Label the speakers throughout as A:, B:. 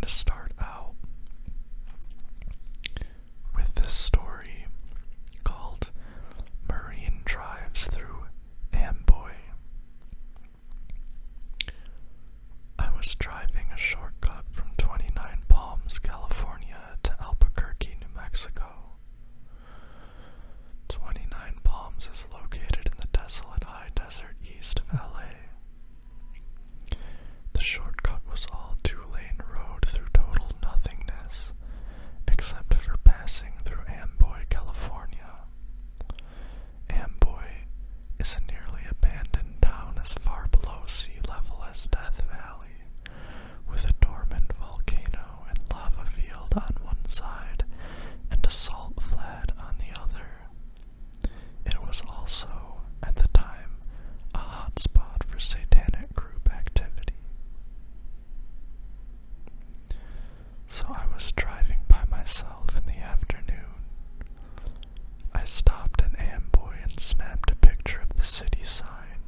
A: to start out with this story called Marine Drives Through Amboy. I was driving a shortcut from 29 Palms, California to Albuquerque, New Mexico. 29 Palms is located in the desolate high desert east of LA. The shortcut was all two-lane road through total nothingness, except for passing through Amboy, California. Amboy is a nearly abandoned town as far below sea level as Death Valley, with a dormant volcano and lava field on one side and a salt flat on the other. It was also, at the time, a hotspot for satanic group activity. So I was driving by myself in the afternoon. I stopped in Amboy and snapped a picture of the city sign,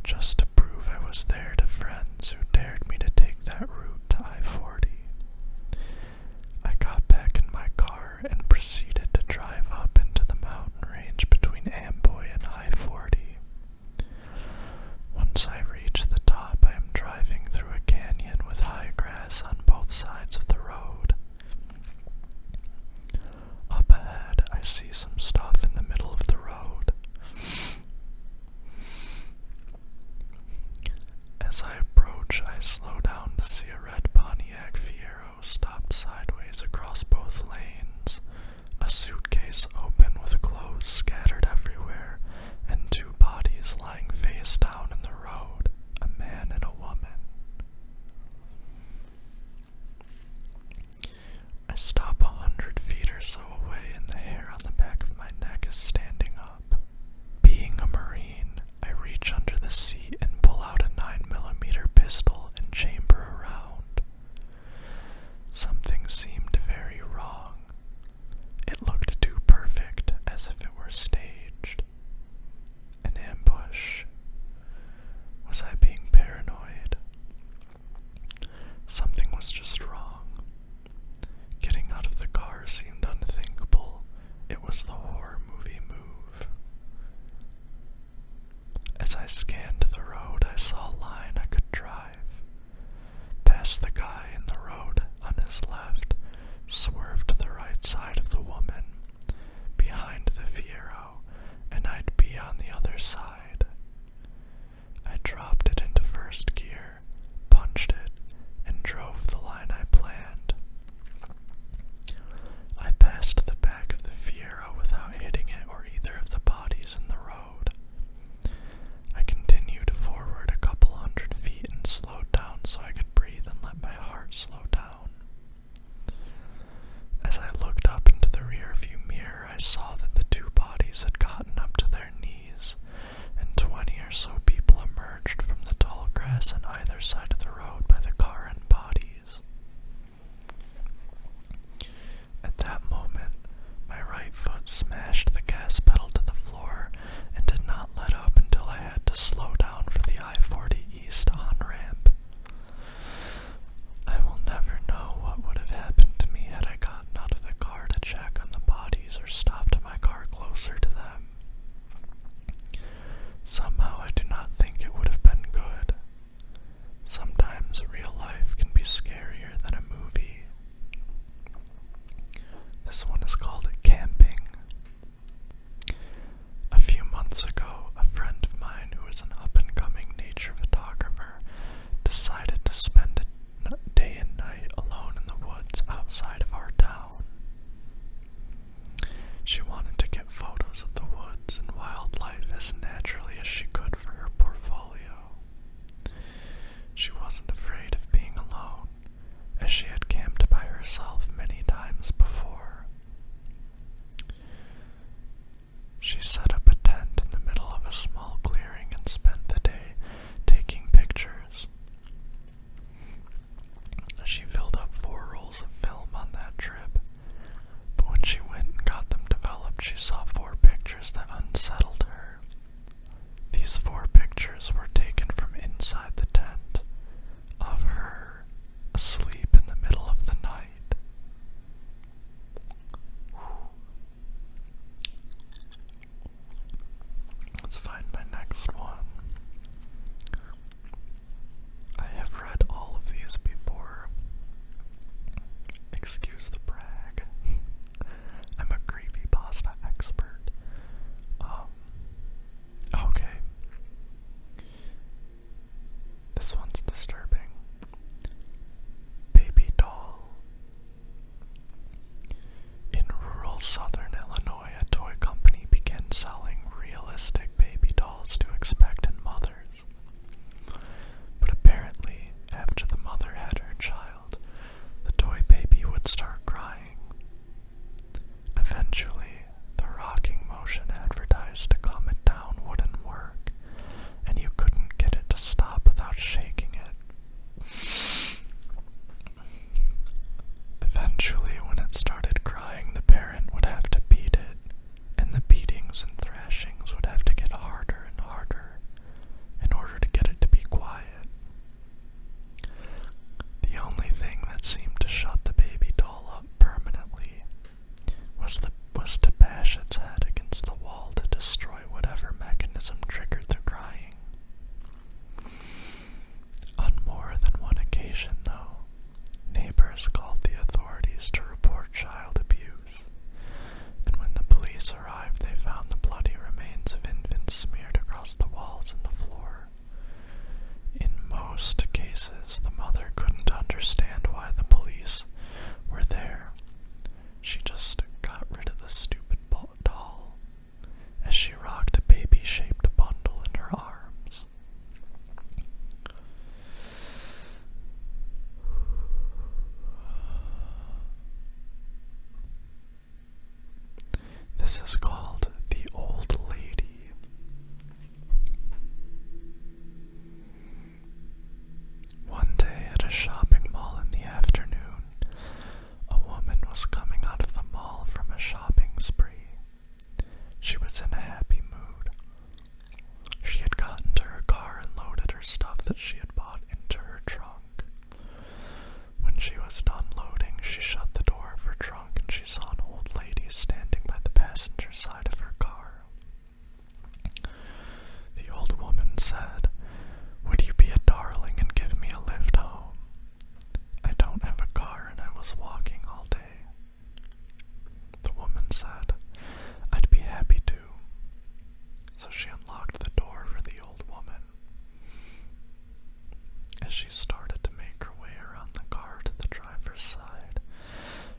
A: just to prove I was there to friends who dared me to take that route to I-40. I got back in my car and proceeded to drive up into the mountain range between Amboy and I-40. Once I reach the top, I am driving through a canyon with high grass on both sides of the road. Up ahead, I see some stuff in the middle of the road. As I approach, I slow down to see a red Pontiac Fiero stopped sideways across both lanes, a suitcase open with clothes scattered everywhere, and two bodies lying face down in the road, a man and a woman. I stop 100 feet or so away and the hair on the back of my neck is standing up. Being a Marine, I reach under the seat and pull out a 9mm pistol and chamber around. Something seemed very wrong. It looked too perfect, as if it were staged. An ambush. Was I being paranoid? Something was just wrong. Getting out of the car seemed unthinkable. It was the horror movie move. As I scanned the road, I saw a line I could drive. Past the guy in the road on his left, swerved to the right side of the woman, behind the Fiero, and I'd be on the other side. I dropped it into first gear, punched it, and drove the line I planned. I passed the back of the Fiero without hitting it or either of the bodies in the road. I continued forward a couple 100 feet and slowed down so I could breathe and let my heart slow down. As I looked up into the rearview mirror, I saw that the two bodies had gotten up to their knees, and 20 or so people emerged from the tall grass and understand why the police were there. She just got rid of the stupid doll as she rocked a baby-shaped bundle in her arms. This is called The Old Lady. One day at a shopping mall in the afternoon, a woman was coming out of the mall from a shopping spree. She was in a happy mood. She had gotten to her car and loaded her stuff that she had bought into her trunk. When she was done loading, she shut the door of her trunk and she saw an old lady standing by the passenger side of her car. The old woman said, "Would you be a darling and give me a lift home? I don't have a car and I was walking all day." The woman said, "I'd be happy to." So she unlocked the door for the old woman. As she started to make her way around the car to the driver's side,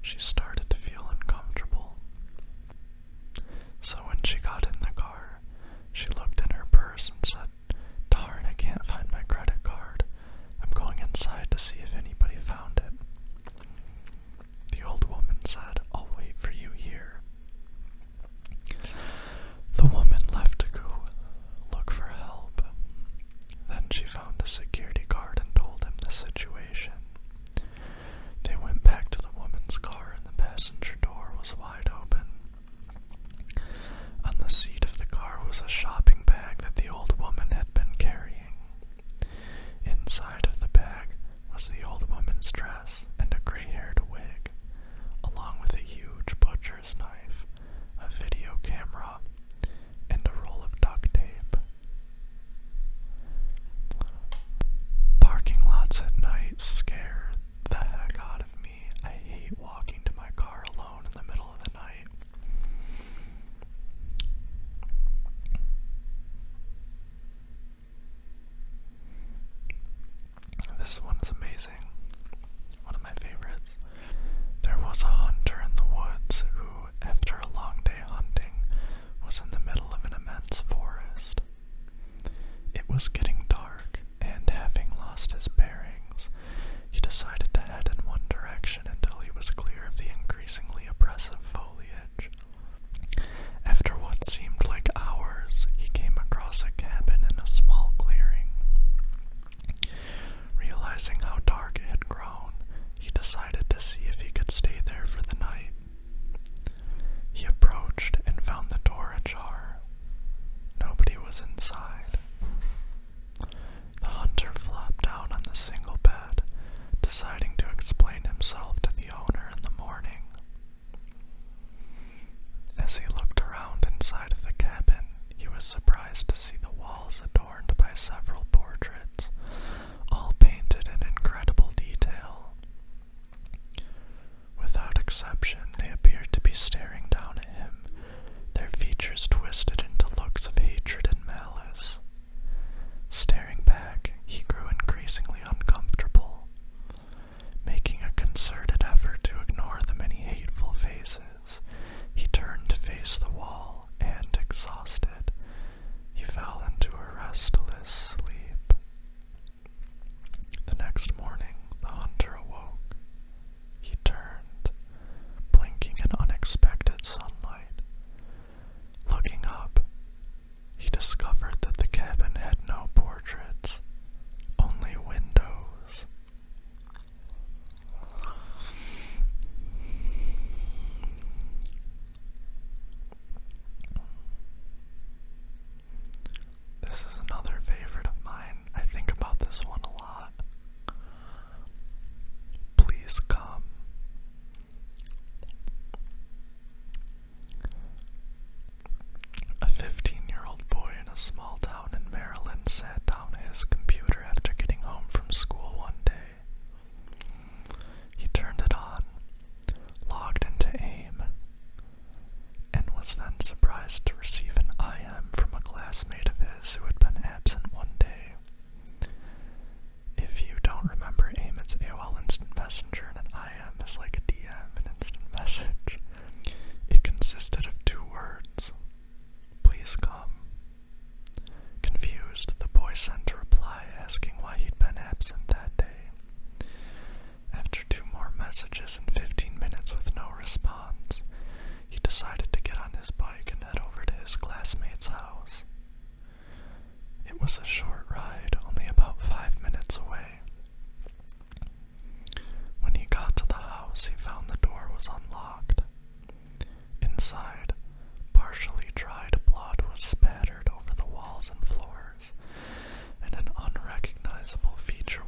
A: she started to feel uncomfortable. So when she got in the car, she looked in her purse and said, "Darn, I can't find my credit card. I'm going inside to see if anybody found it." The old woman said, "I'll wait for you here." The woman left to go look for help. Then she found a security guard and told him the situation. They went back to the woman's car and the passenger door was wide open. On the seat of the car was a shopping bag that the old woman had been carrying. Inside of the bag was the old woman's dress and a gray-haired wig, along with a huge butcher's knife, a video camera, and a roll of duct tape. Parking lots at night scare the heck out of me. I hate walking to my car alone in the middle of the night. This one's amazing. One of my favorites. There was a hunter in the woods who, after a long day hunting, was in the middle of an immense forest. It was getting dark, and having lost his bearings, he decided to head in one direction until he was clear of the increasingly oppressive foliage. After what seemed like hours, he came across a cabin in a small clearing. Realizing how dark it had grown, he decided to see if he could stay there for the night. He approached and found the door ajar. Nobody was inside. The hunter flopped down on the single bed, deciding to explain himself to the owner in the morning. As he looked around inside of the cabin, he was surprised to see the walls adorned by several portraits, all painted in incredible detail. Without exception, they appeared to be staring down at him, their features twisted into looks of hatred and malice. Staring back, he grew increasingly uncomfortable. Making a concerted effort to ignore the many hateful faces, he turned to face the wall and, exhausted, he fell into a restless sleep. The next morning, the hunter awoke. He turned, blinking in unexpected sunlight. Looking up, he discovered that the cabin had no portraits, only windows. This is another favorite of mine. I think about this one a lot. Please come. A 15-year-old boy in a small town in Maryland sat down at his computer after getting home from school one day. He turned it on, logged into AIM, and was then surprised to receive an IM from a classmate of his who had been absent messages in 15 minutes with no response, he decided to get on his bike and head over to his classmate's house. It was a short ride, only about 5 minutes away. When he got to the house, he found the door was unlocked. Inside, partially dried blood was spattered over the walls and floors, and an unrecognizable figure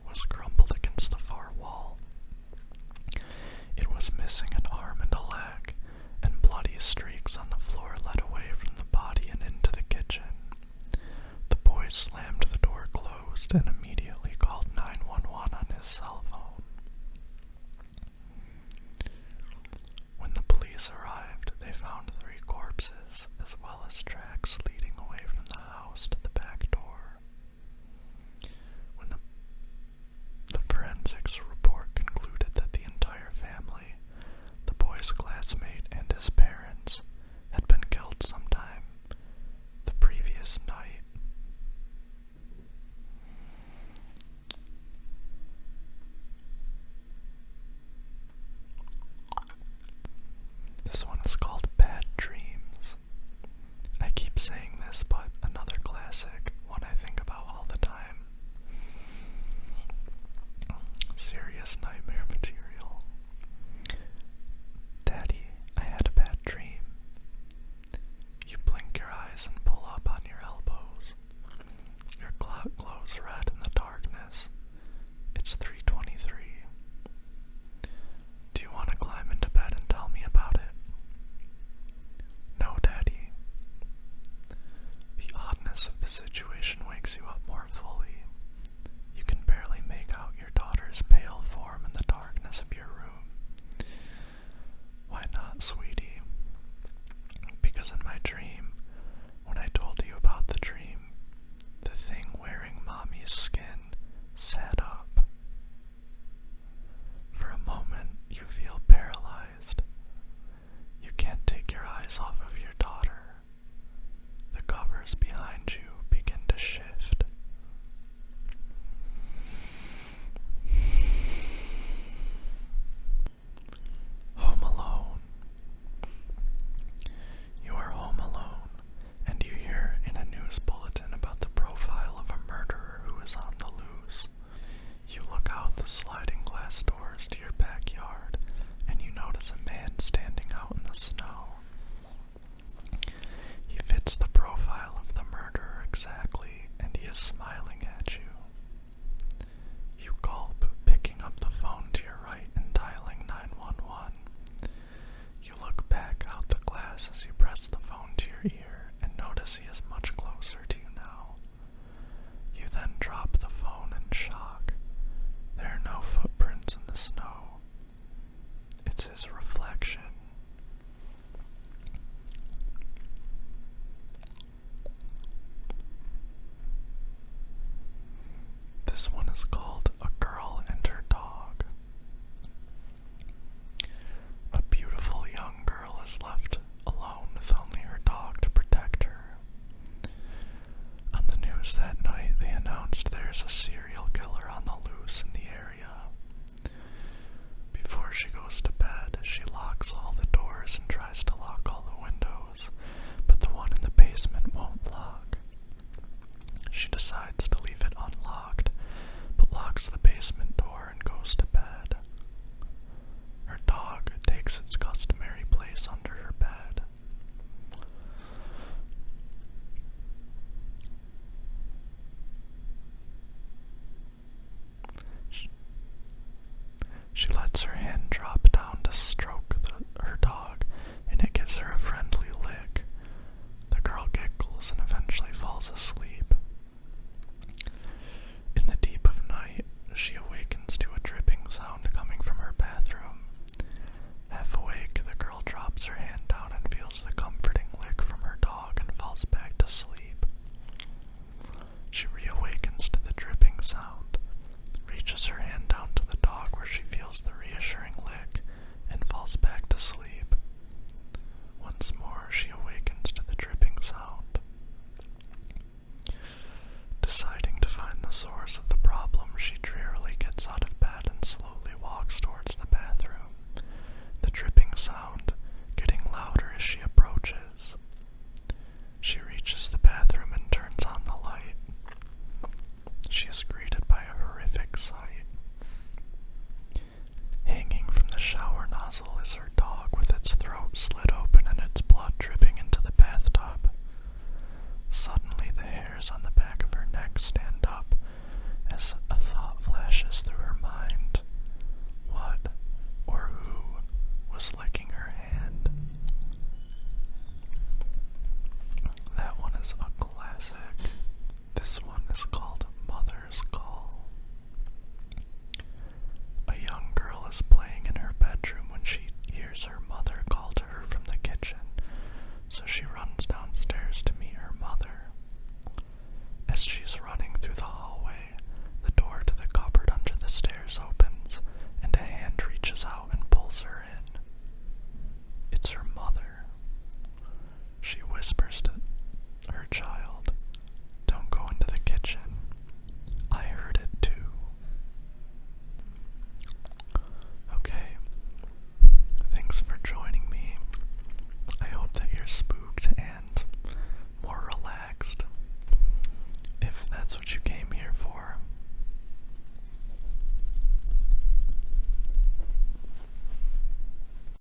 A: was crumpled against the far wall. It was missing an arm and a leg, and bloody streaks on the floor led away from the body and into the kitchen. The boy slammed the door closed and immediately called 911 on his cell phone. When the police arrived, they found 3 corpses, as well as tracks leading away from the house to the back door. When the forensics report concluded that the entire family, the boy's classmate and his parents, had been killed sometime the previous night. This one is called Bad Dreams. I keep saying this, but another classic, one I think about all the time. Serious nightmare material. Daddy, I had a bad dream. You blink your eyes and pull up on your elbows. Your clock glows red in the darkness. It's 3:23. Do you want to climb into bed and tell me about it? No, Daddy. The oddness of the situation wakes you up more fully. You can barely make out your daughter's pale form in the darkness of your room. Why not, sweetie? Because in my dream, when I told you about the dream, the thing wearing mommy's skin sat up. For a moment, you feel paralyzed. You can't take your eyes off of your daughter. The covers behind you begin to shift. Home alone. You are home alone, and you hear in a news bulletin about the profile of a murderer who is on the loose. You look out the sliding glass doors to your backyard, and you notice a man standing out in the snow. He fits the profile of the murderer exactly, and he is smiling at you. You gulp, picking up the phone to your right and dialing 911. You look back out the glass as you press the phone to your ear and notice he is much closer to you now. You then drop the phone in shock. There are no footprints in the snow. It's his reflection. thanks for joining me. I hope that your spook